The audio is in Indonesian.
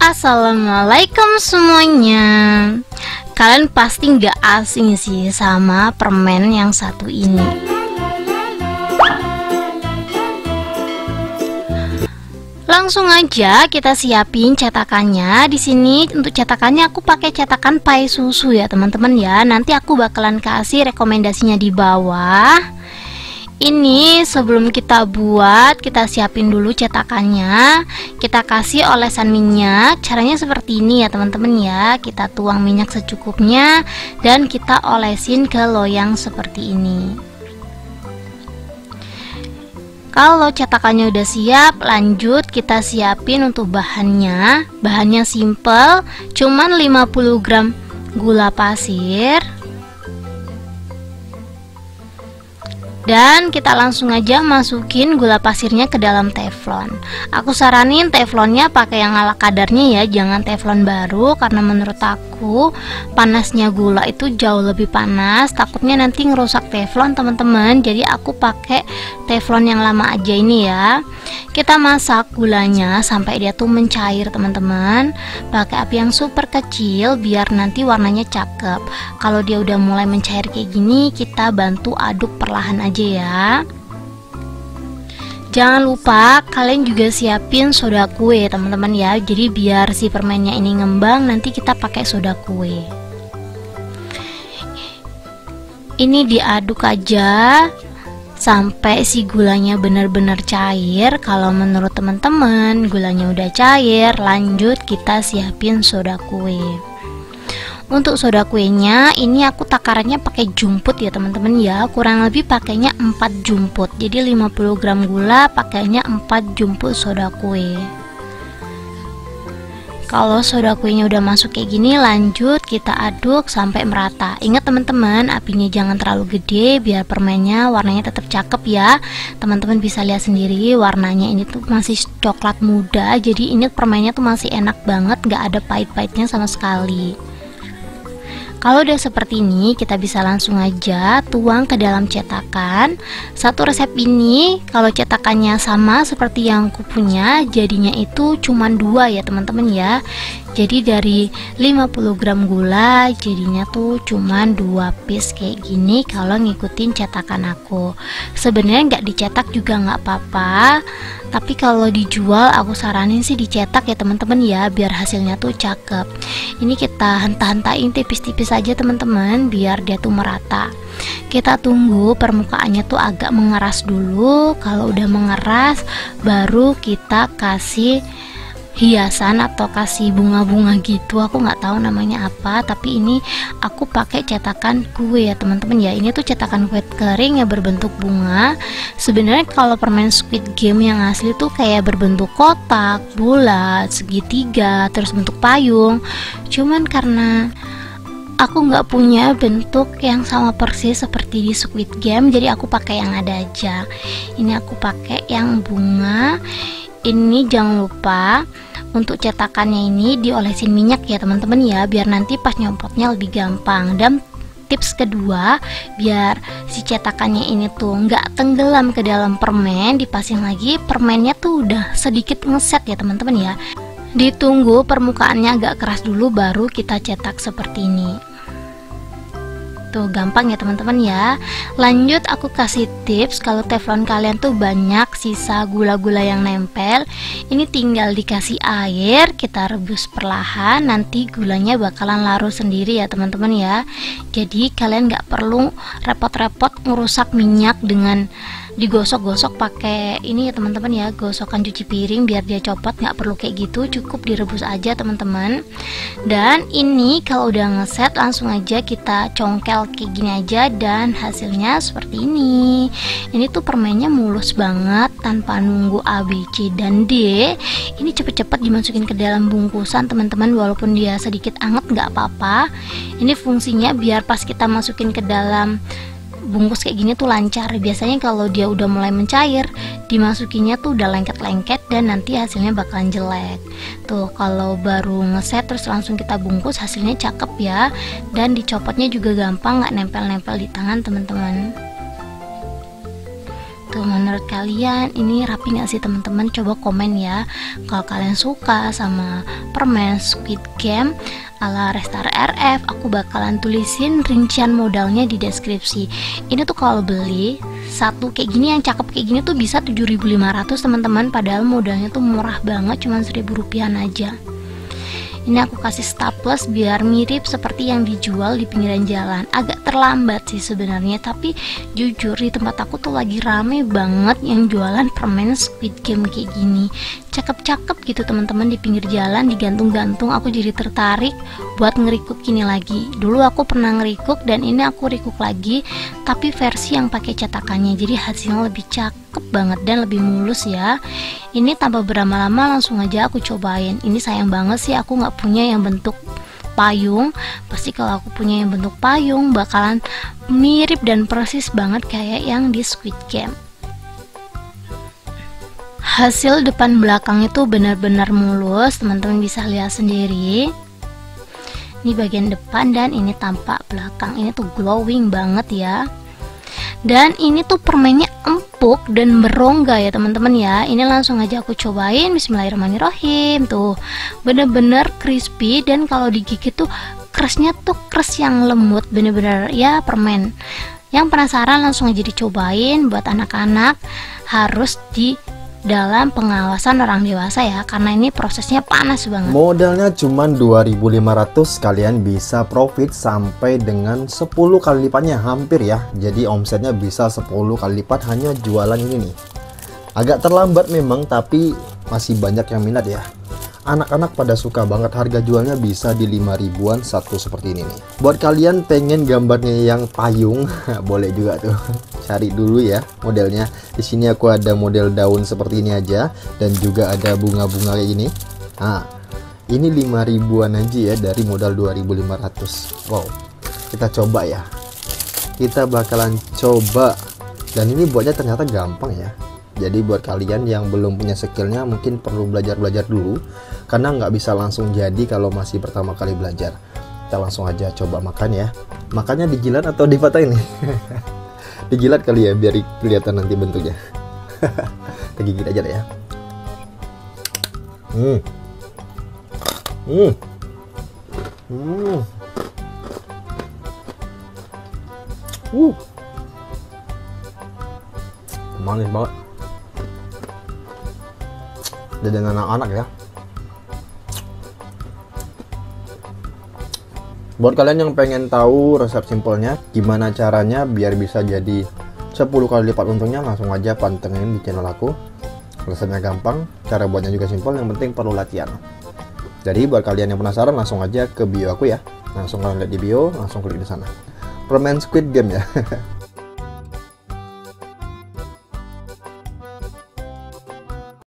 Assalamualaikum semuanya. Kalian pasti nggak asing sih sama permen yang satu ini. Langsung aja kita siapin cetakannya. Di sini untuk cetakannya aku pakai cetakan pai susu ya teman-teman ya. Nanti aku bakalan kasih rekomendasinya di bawah. Ini sebelum kita buat, kita siapin dulu cetakannya. Kita kasih olesan minyak. Caranya seperti ini ya teman-teman ya. Kita tuang minyak secukupnya dan kita olesin ke loyang seperti ini. Kalau cetakannya udah siap, lanjut kita siapin untuk bahannya. Bahannya simple, cuman 50 gram gula pasir. Dan kita langsung aja masukin gula pasirnya ke dalam teflon. Aku saranin teflonnya pakai yang ala kadarnya ya, jangan teflon baru, karena menurut aku panasnya gula itu jauh lebih panas, takutnya nanti ngerusak teflon teman-teman. Jadi aku pakai teflon yang lama aja ini ya. Kita masak gulanya sampai dia tuh mencair teman-teman. Pakai api yang super kecil biar nanti warnanya cakep. Kalau dia udah mulai mencair kayak gini, kita bantu aduk perlahan aja ya. Jangan lupa kalian juga siapin soda kue teman-teman ya. Jadi biar si permennya ini ngembang, nanti kita pakai soda kue. Ini diaduk aja sampai si gulanya benar-benar cair. Kalau menurut teman-teman gulanya udah cair, lanjut kita siapin soda kue. Untuk soda kuenya ini aku takarannya pakai jumput ya teman-teman ya. Kurang lebih pakainya 4 jumput. Jadi 50 gram gula pakainya 4 jumput soda kue. Kalau soda kuenya udah masuk kayak gini, lanjut kita aduk sampai merata. Ingat teman-teman, apinya jangan terlalu gede biar permennya warnanya tetap cakep ya. Teman-teman bisa lihat sendiri warnanya ini tuh masih coklat muda. Jadi ini permennya tuh masih enak banget, nggak ada pahit-pahitnya sama sekali. Kalau udah seperti ini, kita bisa langsung aja tuang ke dalam cetakan. Satu resep ini kalau cetakannya sama seperti yang aku punya, jadinya itu cuma 2 ya teman-teman ya. Jadi dari 50 gram gula jadinya tuh cuman 2 piece kayak gini kalau ngikutin cetakan aku. Sebenarnya nggak dicetak juga nggak apa-apa, tapi kalau dijual aku saranin sih dicetak ya teman-teman ya, biar hasilnya tuh cakep. Ini kita henta-hentain tipis-tipis aja teman-teman biar dia tuh merata. Kita tunggu permukaannya tuh agak mengeras dulu. Kalau udah mengeras baru kita kasih hiasan atau kasih bunga-bunga gitu. Aku nggak tahu namanya apa, tapi ini aku pakai cetakan kue ya teman-teman ya. Ini tuh cetakan kue kering yang berbentuk bunga. Sebenarnya kalau permen Squid Game yang asli tuh kayak berbentuk kotak, bulat, segitiga, terus bentuk payung. Cuman karena aku nggak punya bentuk yang sama persis seperti di Squid Game, jadi aku pakai yang ada aja. Ini aku pakai yang bunga. Ini jangan lupa untuk cetakannya ini diolesin minyak ya teman-teman ya, biar nanti pas nyopotnya lebih gampang. Dan tips kedua, biar si cetakannya ini tuh nggak tenggelam ke dalam permen, dipasang lagi permennya tuh udah sedikit ngeset ya teman-teman ya. Ditunggu permukaannya agak keras dulu baru kita cetak seperti ini. Tuh gampang ya teman-teman ya. Lanjut aku kasih tips, kalau teflon kalian tuh banyak sisa gula-gula yang nempel, ini tinggal dikasih air, kita rebus perlahan, nanti gulanya bakalan larut sendiri ya teman-teman ya. Jadi kalian nggak perlu repot-repot ngerusak minyak dengan digosok-gosok pakai ini ya teman-teman ya, gosokan cuci piring biar dia copot, nggak perlu kayak gitu, cukup direbus aja teman-teman. Dan ini kalau udah ngeset langsung aja kita congkel kayak gini aja dan hasilnya seperti ini. Ini tuh permennya mulus banget tanpa nunggu A, B, C, dan D. Ini cepet-cepet dimasukin ke dalam bungkusan teman-teman, walaupun dia sedikit anget nggak apa-apa. Ini fungsinya biar pas kita masukin ke dalam bungkus kayak gini tuh lancar. Biasanya kalau dia udah mulai mencair, dimasukinnya tuh udah lengket-lengket dan nanti hasilnya bakalan jelek. Tuh kalau baru ngeset terus langsung kita bungkus, hasilnya cakep ya, dan dicopotnya juga gampang, nggak nempel-nempel di tangan teman-teman. gitu. Menurut kalian ini rapi nggak sih teman-teman? Coba komen ya kalau kalian suka sama permen Squid Game ala Restar RF. Aku bakalan tulisin rincian modalnya di deskripsi. Ini tuh kalau beli satu kayak gini yang cakep kayak gini tuh bisa 7.500 teman-teman, padahal modalnya tuh murah banget, cuma 1.000 rupiah aja. Ini aku kasih staples biar mirip seperti yang dijual di pinggiran jalan. Agak terlambat sih sebenarnya, tapi jujur di tempat aku tuh lagi rame banget yang jualan permen Squid Game kayak gini. Cakep-cakep gitu teman-teman, di pinggir jalan digantung-gantung. Aku jadi tertarik buat ngerikuk ini lagi. Dulu aku pernah ngerikuk dan ini aku rikuk lagi, tapi versi yang pakai cetakannya. Jadi hasilnya lebih cakep banget dan lebih mulus ya. Ini tanpa berlama-lama langsung aja aku cobain. Ini sayang banget sih aku nggak punya yang bentuk payung. Pasti kalau aku punya yang bentuk payung bakalan mirip dan persis banget kayak yang di Squid Game. Hasil depan belakang itu benar-benar mulus, teman-teman bisa lihat sendiri. Ini bagian depan dan ini tampak belakang. Ini tuh glowing banget ya. Dan ini tuh permennya empuk dan berongga ya teman-teman ya. Ini langsung aja aku cobain. Bismillahirrahmanirrahim. Tuh bener-bener crispy, dan kalau digigit tuh crustnya tuh crust yang lembut, bener-bener ya permen. Yang penasaran langsung aja dicobain. Buat anak-anak harus di dalam pengawasan orang dewasa ya, karena ini prosesnya panas banget. Modalnya cuma 2.500, kalian bisa profit sampai dengan 10 kali lipatnya, hampir ya. Jadi omsetnya bisa 10 kali lipat hanya jualan ini nih. Agak terlambat memang, tapi masih banyak yang minat ya. Anak-anak pada suka banget, harga jualnya bisa di 5 ribuan satu seperti ini nih. Buat kalian pengen gambarnya yang payung, boleh juga tuh. Cari dulu ya modelnya. Di sini aku ada model daun seperti ini aja, dan juga ada bunga-bunga kayak gini. Nah, ini 5 ribuan aja ya dari modal 2.500. Wow, kita coba ya. Kita bakalan coba. Dan ini buatnya ternyata gampang ya. Jadi buat kalian yang belum punya skillnya mungkin perlu belajar-belajar dulu, karena nggak bisa langsung jadi kalau masih pertama kali belajar. Kita langsung aja coba makan ya. Makannya dijilat atau dipatahin nih? Dijilat kali ya biar kelihatan nanti bentuknya. Kita gigit aja deh ya. Manis banget. Dan anak-anak ya. Buat kalian yang pengen tahu resep simpelnya gimana caranya biar bisa jadi 10 kali lipat untungnya, langsung aja pantengin di channel aku. Resepnya gampang, cara buatnya juga simpel, yang penting perlu latihan. Jadi buat kalian yang penasaran langsung aja ke bio aku ya. Langsung kalian lihat di bio, langsung klik di sana. Permen Squid Game ya.